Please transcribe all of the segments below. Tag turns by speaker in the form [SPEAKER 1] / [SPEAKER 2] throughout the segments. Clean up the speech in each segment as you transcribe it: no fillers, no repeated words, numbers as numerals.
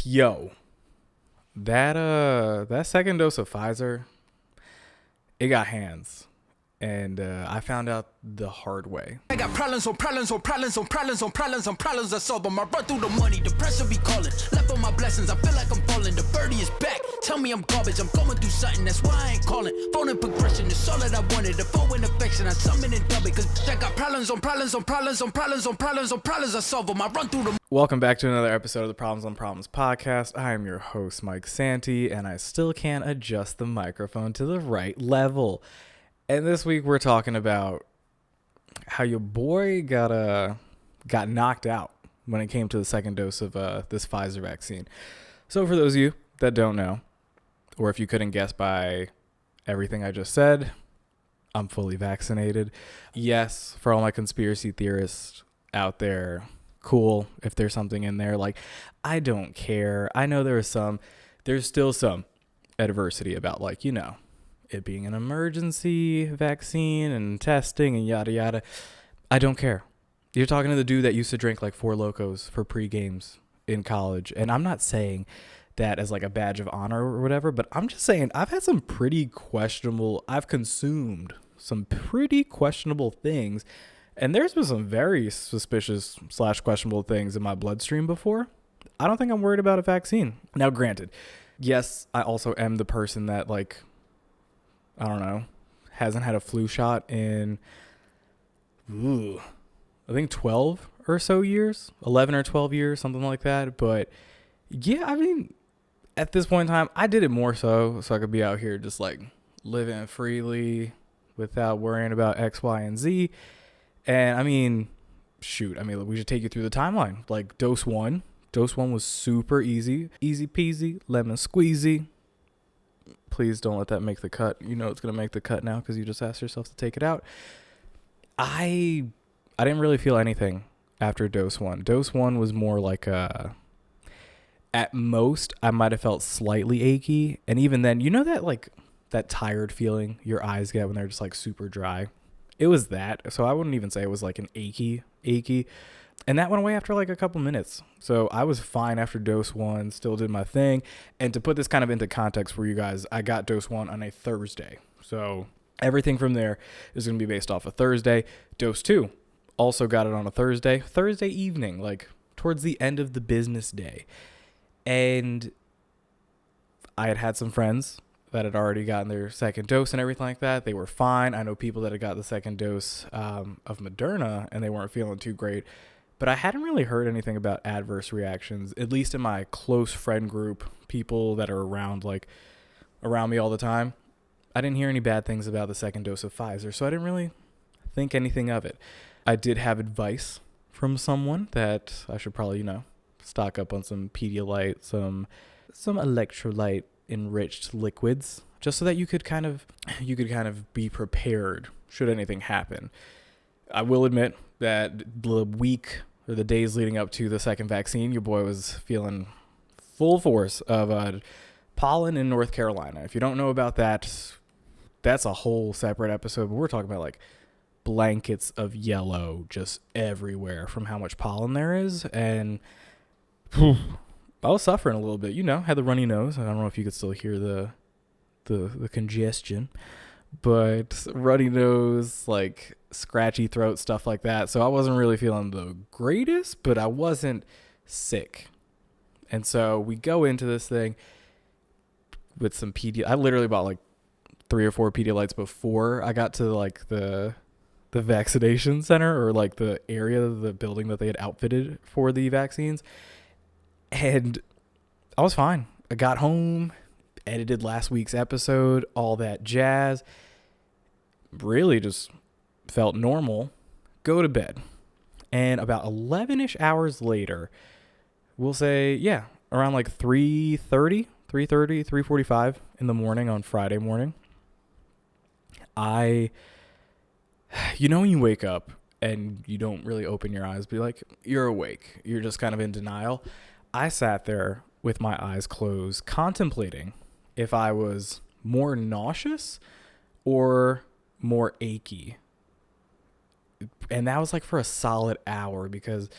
[SPEAKER 1] Yo, that second dose of Pfizer, it got hands. And I found out the hard way.
[SPEAKER 2] I got problems on problems on problems on problems on problems on problems. I solve them. I run through the money. The pressure be calling. Left on my blessings. I feel like I'm falling. The birdie is back. Tell me I'm garbage. I'm going through something. That's why I ain't calling. Phone and progression is all that I wanted. The phone and affection. I summon and dub it. Cause I got problems on problems on problems on problems on problems on problems. I solve them. I run through them.
[SPEAKER 1] Welcome back to another episode of the Problems on Problems podcast. I am your host, Mike Santee, and I still can't adjust the microphone to the right level. And this week we're talking about how your boy got knocked out when it came to the second dose of this Pfizer vaccine. So for those of you that don't know, or if you couldn't guess by everything I just said, I'm fully vaccinated. Yes, for all my conspiracy theorists out there, cool if there's something in there. Like, I don't care. I know there's still some adversity about, like, you know, it being an emergency vaccine and testing and yada yada. I don't care. You're talking to the dude that used to drink like Four Locos for pre-games in college. And I'm not saying that as like a badge of honor or whatever, but I'm just saying I've consumed some pretty questionable things. And there's been some very suspicious / questionable things in my bloodstream before. I don't think I'm worried about a vaccine. Now, granted, yes, I also am the person that, like, I don't know, hasn't had a flu shot in, I think 12 or so years, 11 or 12 years, something like that. But yeah, I mean, at this point in time, I did it more so I could be out here just like living freely without worrying about X, Y, and Z. And I mean, we should take you through the timeline. Like dose one was super easy peasy, lemon squeezy. Please don't let that make the cut. You know it's going to make the cut now because you just asked yourself to take it out. I didn't really feel anything after dose one. Dose one was more like at most, I might have felt slightly achy. And even then, you know that like that tired feeling your eyes get when they're just like super dry? It was that. So I wouldn't even say it was like an achy. And that went away after like a couple minutes. So I was fine after dose one, still did my thing. And to put this kind of into context for you guys, I got dose one on a Thursday. So everything from there is going to be based off of Thursday. Dose two, also got it on a Thursday evening, like towards the end of the business day. And I had some friends that had already gotten their second dose and everything like that. They were fine. I know people that had got the second dose of Moderna and they weren't feeling too great. But I hadn't really heard anything about adverse reactions, at least in my close friend group, people that are around me all the time. I didn't hear any bad things about the second dose of Pfizer, so I didn't really think anything of it. I did have advice from someone that I should probably, stock up on some Pedialyte, some electrolyte enriched liquids, just so that you could kind of be prepared should anything happen. I will admit that the week or the days leading up to the second vaccine, your boy was feeling full force of pollen in North Carolina. If you don't know about that, that's a whole separate episode, but we're talking about like blankets of yellow just everywhere from how much pollen there is. And I was suffering a little bit, had the runny nose. I don't know if you could still hear the congestion, but runny nose, like scratchy throat, stuff like that. So I wasn't really feeling the greatest, but I wasn't sick. And so we go into this thing with some I literally bought like 3 or 4 Pedialytes before I got to like the vaccination center, or like the area of the building that they had outfitted for the vaccines. And I was fine. I got home, edited last week's episode, all that jazz. Really just felt normal. Go to bed. And about 11-ish hours later, we'll say, around like 3:45 in the morning on Friday morning, when you wake up and you don't really open your eyes, but you're awake. You're just kind of in denial. I sat there with my eyes closed, contemplating if I was more nauseous or more achy. And that was like for a solid hour, because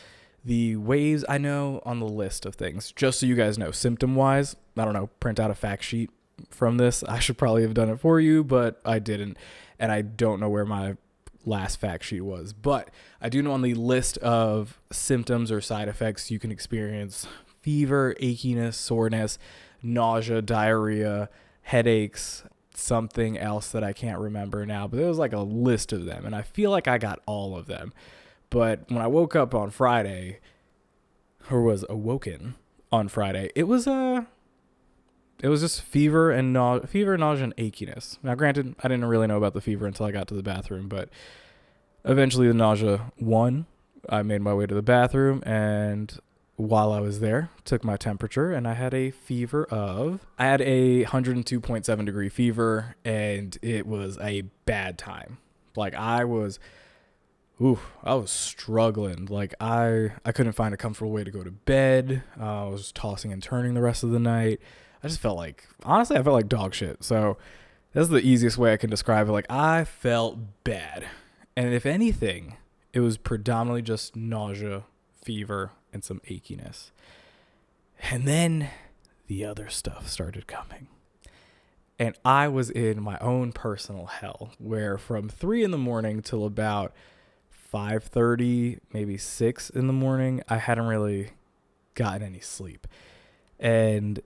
[SPEAKER 1] The ways I know on the list of things, just so you guys know, symptom wise, I don't know, print out a fact sheet from this. I should probably have done it for you, but I didn't. And I don't know where my last fact sheet was. But I do know on the list of symptoms or side effects you can experience fever, achiness, soreness, nausea, diarrhea, headaches, something else that I can't remember now. But there was like a list of them. And I feel like I got all of them. But when I woke up on Friday, or was awoken on Friday, it was just fever, nausea, and achiness. Now, granted, I didn't really know about the fever until I got to the bathroom, but eventually the nausea won. I made my way to the bathroom, and while I was there, took my temperature, and I had a 102.7 degree fever, and it was a bad time. Like, I was struggling. Like, I couldn't find a comfortable way to go to bed. I was tossing and turning the rest of the night. I just felt like, honestly, I felt like dog shit. So that's the easiest way I can describe it. Like, I felt bad. And if anything, it was predominantly just nausea, fever, and some achiness. And then the other stuff started coming. And I was in my own personal hell, where from 3 a.m. till about 5:30, maybe 6 a.m, I hadn't really gotten any sleep. And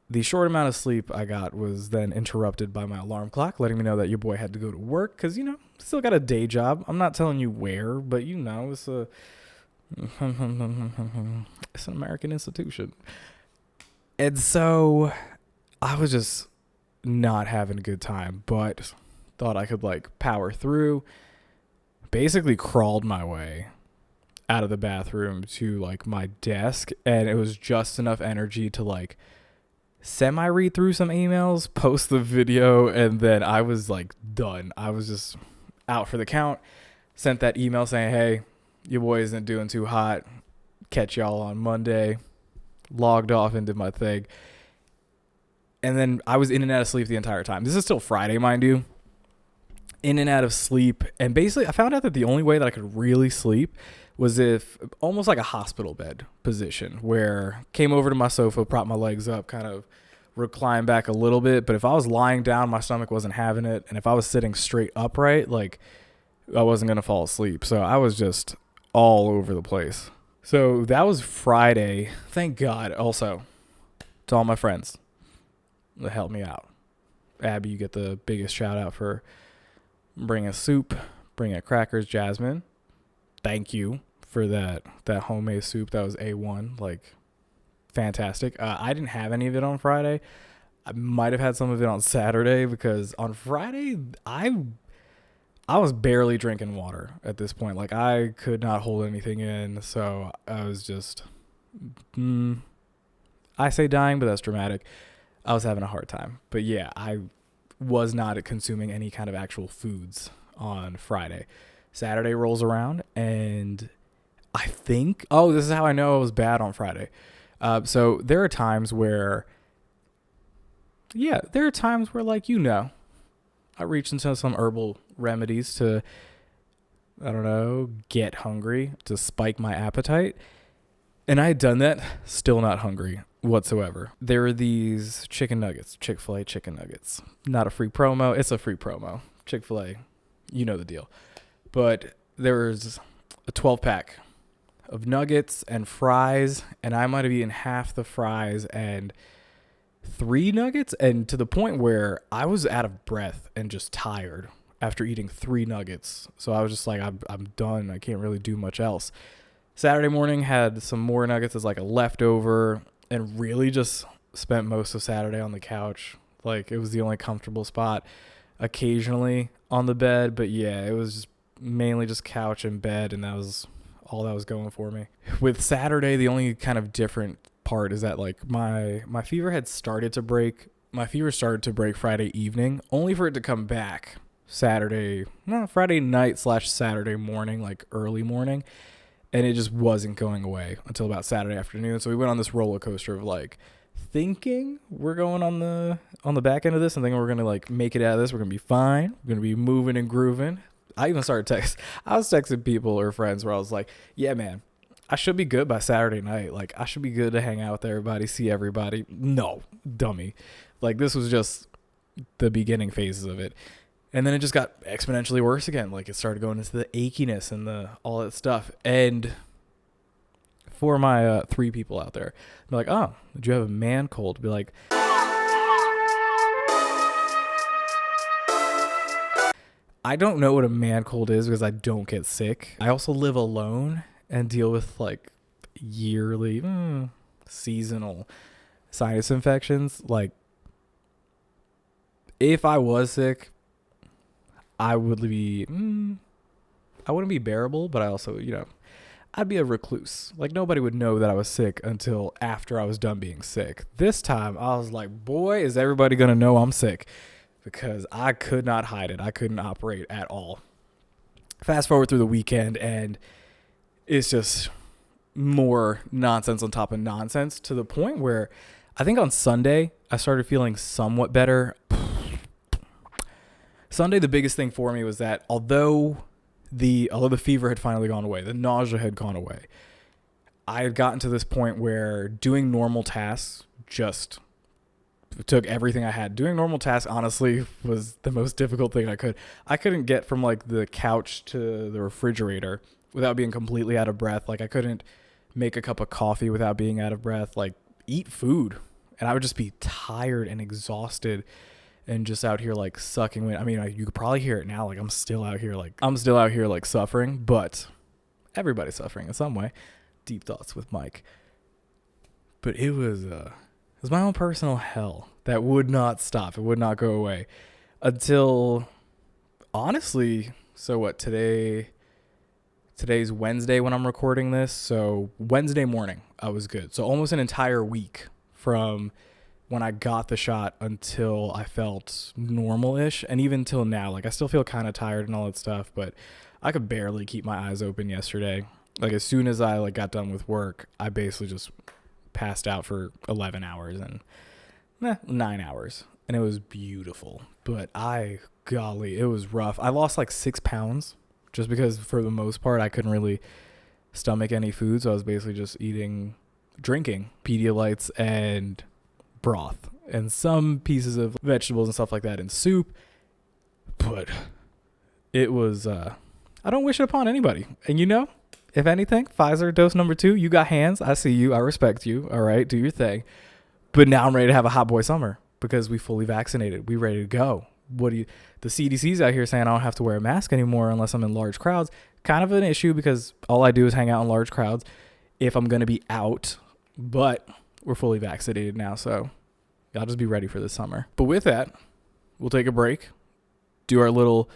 [SPEAKER 1] the short amount of sleep I got was then interrupted by my alarm clock, letting me know that your boy had to go to work because, still got a day job. I'm not telling you where, but it's an American institution. And so I was just not having a good time, but thought I could power through. Basically crawled my way out of the bathroom to my desk, and it was just enough energy to semi-read through some emails, post the video, and then I was done. I was just out for the count. Sent that email saying, hey, your boy isn't doing too hot. Catch y'all on Monday. Logged off and did my thing. And then I was in and out of sleep the entire time. This is still Friday, mind you. In and out of sleep. And basically, I found out that the only way that I could really sleep was if almost like a hospital bed position, where came over to my sofa, propped my legs up, kind of reclined back a little bit. But if I was lying down, my stomach wasn't having it. And if I was sitting straight upright, I wasn't going to fall asleep. So I was just all over the place. So that was Friday. Thank God. Also, to all my friends that helped me out. Abby, you get the biggest shout out for bringing soup, bringing crackers. Jasmine, thank you for that homemade soup. That was A1, fantastic. I didn't have any of it on Friday. I might have had some of it on Saturday, because on Friday I was barely drinking water at this point. I could not hold anything in, so I was just I say dying, but that's dramatic. I was having a hard time. But yeah, I was not consuming any kind of actual foods on Friday. Saturday rolls around, and I think, this is how I know it was bad on Friday. So there are times where, I reach into some herbal remedies to, get hungry, to spike my appetite. And I had done that, still not hungry whatsoever. There are these chicken nuggets, Chick-fil-A chicken nuggets. Not a free promo. It's a free promo. Chick-fil-A, you know the deal. But there's a 12-pack of nuggets and fries, and I might have eaten half the fries and 3 nuggets, and to the point where I was out of breath and just tired after eating 3 nuggets. So I was just I'm done. I can't really do much else. Saturday morning had some more nuggets as a leftover, and really just spent most of Saturday on the couch. It was the only comfortable spot. Occasionally on the bed, but yeah, it was just mainly just couch and bed, and that was all that was going for me. With Saturday, the only kind of different part is that my fever had started to break. My fever started to break Friday evening, only for it to come back Friday night / Saturday morning, early morning. And it just wasn't going away until about Saturday afternoon. So we went on this roller coaster of thinking we're going on the back end of this and thinking we're going to make it out of this. We're going to be fine. We're going to be moving and grooving. I even started I was texting people or friends where I was yeah, man, I should be good by Saturday night. Like, I should be good to hang out with everybody, see everybody. No, dummy. Like, this was just the beginning phases of it. And then it just got exponentially worse again. Like, it started going into the achiness and all that stuff. And for my 3 people out there, they're like, oh, did you have a man cold? Be like, I don't know what a man cold is because I don't get sick. I also live alone and deal with like yearly, seasonal sinus infections. Like, if I was sick, I wouldn't be bearable, but I also, I'd be a recluse. Like, nobody would know that I was sick until after I was done being sick. This time, I was like, boy, is everybody going to know I'm sick? Because I could not hide it. I couldn't operate at all. Fast forward through the weekend, and it's just more nonsense on top of nonsense, to the point where I think on Sunday, I started feeling somewhat better. Sunday, the biggest thing for me was that although the fever had finally gone away, the nausea had gone away, I had gotten to this point where doing normal tasks just took everything I had. Doing normal tasks, honestly, was the most difficult thing I could. I couldn't get from like the couch to the refrigerator without being completely out of breath. Like, I couldn't make a cup of coffee without being out of breath. Like, eat food, and I would just be tired and exhausted and just out here like sucking wind. I mean, you could probably hear it now. Like, I'm still out here like suffering, but everybody's suffering in some way. Deep thoughts with Mike. But it was my own personal hell that would not stop. It would not go away until, honestly, so what, today's Wednesday when I'm recording this. So Wednesday morning, I was good. So almost an entire week from when I got the shot until I felt normal-ish. And even till now, like, I still feel kind of tired and all that stuff, but I could barely keep my eyes open yesterday. Like, as soon as I got done with work, I basically just passed out for 11 hours and 9 hours. And it was beautiful. But golly, it was rough. I lost like 6 pounds just because for the most part, I couldn't really stomach any food. So I was basically just drinking Pedialytes and broth and some pieces of vegetables and stuff like that in soup. But it was, I don't wish it upon anybody. And if anything, Pfizer dose number 2, you got hands. I see you. I respect you. All right. Do your thing. But now I'm ready to have a hot boy summer because we fully vaccinated. We ready to go. The CDC's out here saying I don't have to wear a mask anymore unless I'm in large crowds. Kind of an issue because all I do is hang out in large crowds if I'm going to be out. But we're fully vaccinated now, so I'll just be ready for this summer. But with that, we'll take a break, do our little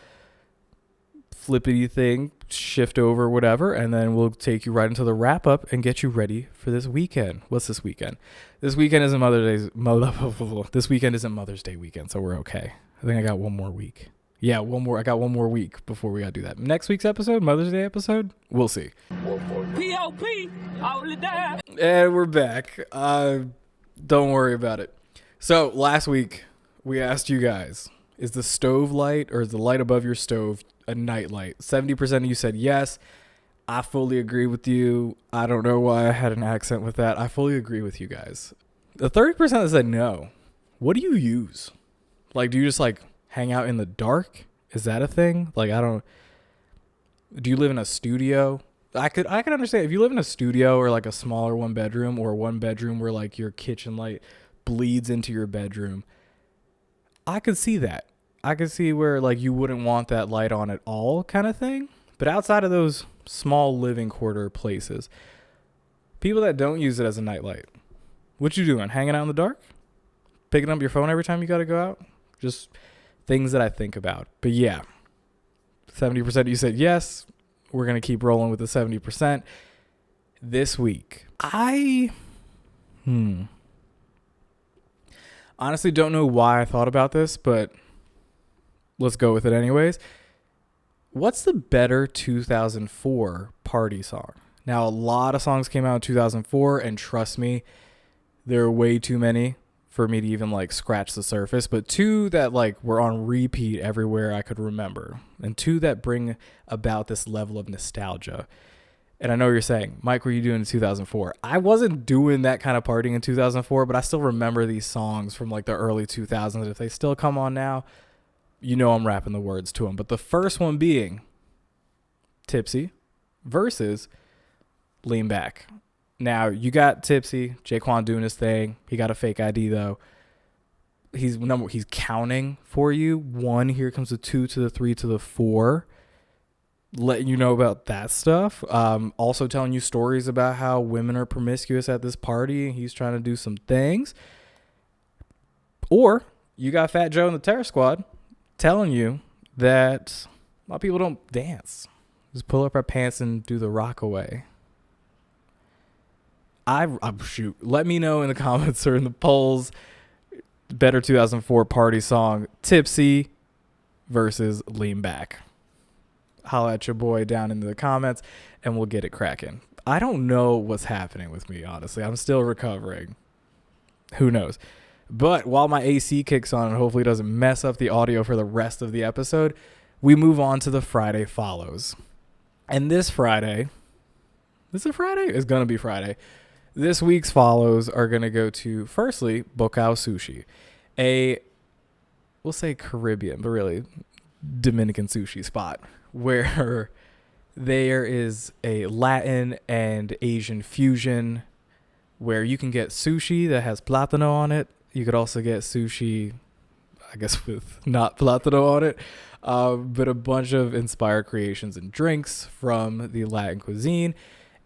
[SPEAKER 1] flippity thing, shift over, whatever, and then we'll take you right into the wrap up and get you ready for this weekend. What's this weekend? This weekend isn't This weekend isn't Mother's Day weekend, so we're okay. I think I got one more week. Yeah, I got one more week before we gotta do that. Next week's episode, Mother's Day episode, we'll see.
[SPEAKER 3] P.O.P. all the time.
[SPEAKER 1] And we're back. Don't worry about it. So last week we asked you guys, is the stove light or is the light above your stove a night light? 70% of you said yes. I fully agree with you. I don't know why I had an accent with that. I fully agree with you guys. The 30% that said no. What do you use? Like, do you just hang out in the dark? Is that a thing? Do you live in a studio? I could understand if you live in a studio or a smaller 1-bedroom or 1-bedroom where your kitchen light bleeds into your bedroom. I could see that. I could see where you wouldn't want that light on at all kind of thing. But outside of those small living quarter places, people that don't use it as a nightlight, what you doing? Hanging out in the dark? Picking up your phone every time you got to go out? Just things that I think about. But yeah, 70% of you said yes. We're going to keep rolling with the 70%. This week, I honestly don't know why I thought about this, but let's go with it anyways. What's the better 2004 party song? Now, a lot of songs came out in 2004, and trust me, there are way too many for me to even scratch the surface, but 2 that were on repeat everywhere I could remember, and 2 that bring about this level of nostalgia. And I know you're saying, Mike, what were you doing in 2004? I wasn't doing that kind of partying in 2004, but I still remember these songs from like the early 2000s. If they still come on now, you know I'm rapping the words to them. But the first one being Tipsy versus Lean Back. Now, you got Tipsy, Jaquan doing his thing. He got a fake ID, though. He's counting for you. 1, here comes the 2 to the 3 to the 4. Letting you know about that stuff. Also telling you stories about how women are promiscuous at this party. He's trying to do some things. Or you got Fat Joe in the Terror Squad telling you that a lot of people don't dance. Just pull up our pants and do the rock away. Shoot. Let me know in the comments or in the polls. Better 2004 party song, Tipsy versus Lean Back. Holla at your boy down in the comments and we'll get it cracking. I don't know what's happening with me, honestly. I'm still recovering. Who knows? But while my AC kicks on and hopefully doesn't mess up the audio for the rest of the episode, we move on to the Friday follows. And this Friday, is it Friday? It's going to be Friday. This week's follows are going to go to, firstly, Bocao Sushi, we'll say Caribbean, but really Dominican sushi spot, where there is a Latin and Asian fusion where you can get sushi that has plátano on it. You could also get sushi, I guess, with not plátano on it, but a bunch of inspired creations and drinks from the Latin cuisine.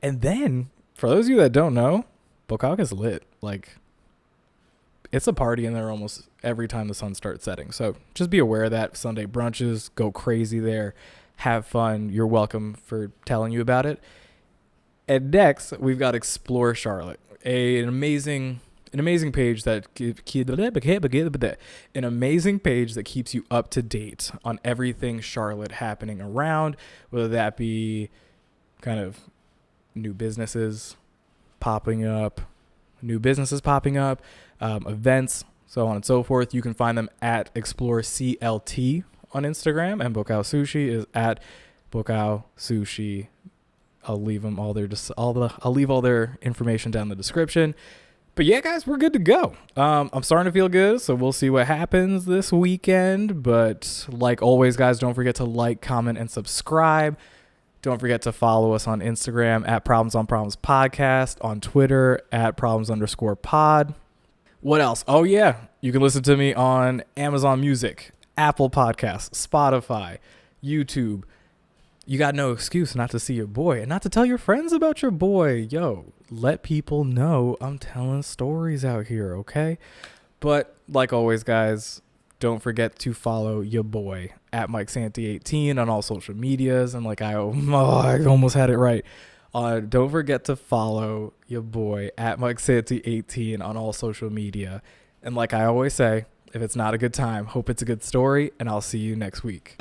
[SPEAKER 1] And then, for those of you that don't know, Bocao is lit. Like, it's a party in there almost every time the sun starts setting. So just be aware of that. Sunday brunches, go crazy there. Have fun. You're welcome for telling you about it. And next, we've got Explore Charlotte, an amazing page that keeps you up to date on everything Charlotte happening around, whether that be kind of new businesses popping up, events, so on and so forth. You can find them at Explore CLT on Instagram, and Bocao Sushi is at Bocao Sushi. I'll leave them all I'll leave all their information down in the description. But yeah, guys, we're good to go. I'm starting to feel good, so we'll see what happens this weekend. But like always, guys, don't forget to like, comment, and subscribe. Don't forget to follow us on Instagram at Problems on Problems Podcast, on Twitter at Problems_pod. What else? Oh, yeah. You can listen to me on Amazon Music, Apple Podcasts, Spotify, YouTube. You got no excuse not to see your boy and not to tell your friends about your boy. Yo, let people know I'm telling stories out here, okay? But like always, guys, don't forget to follow your boy at MikeSanty18 on all social medias. And like I almost had it right. Don't forget to follow your boy at MikeSanty18 on all social media. And like I always say, if it's not a good time, hope it's a good story, and I'll see you next week.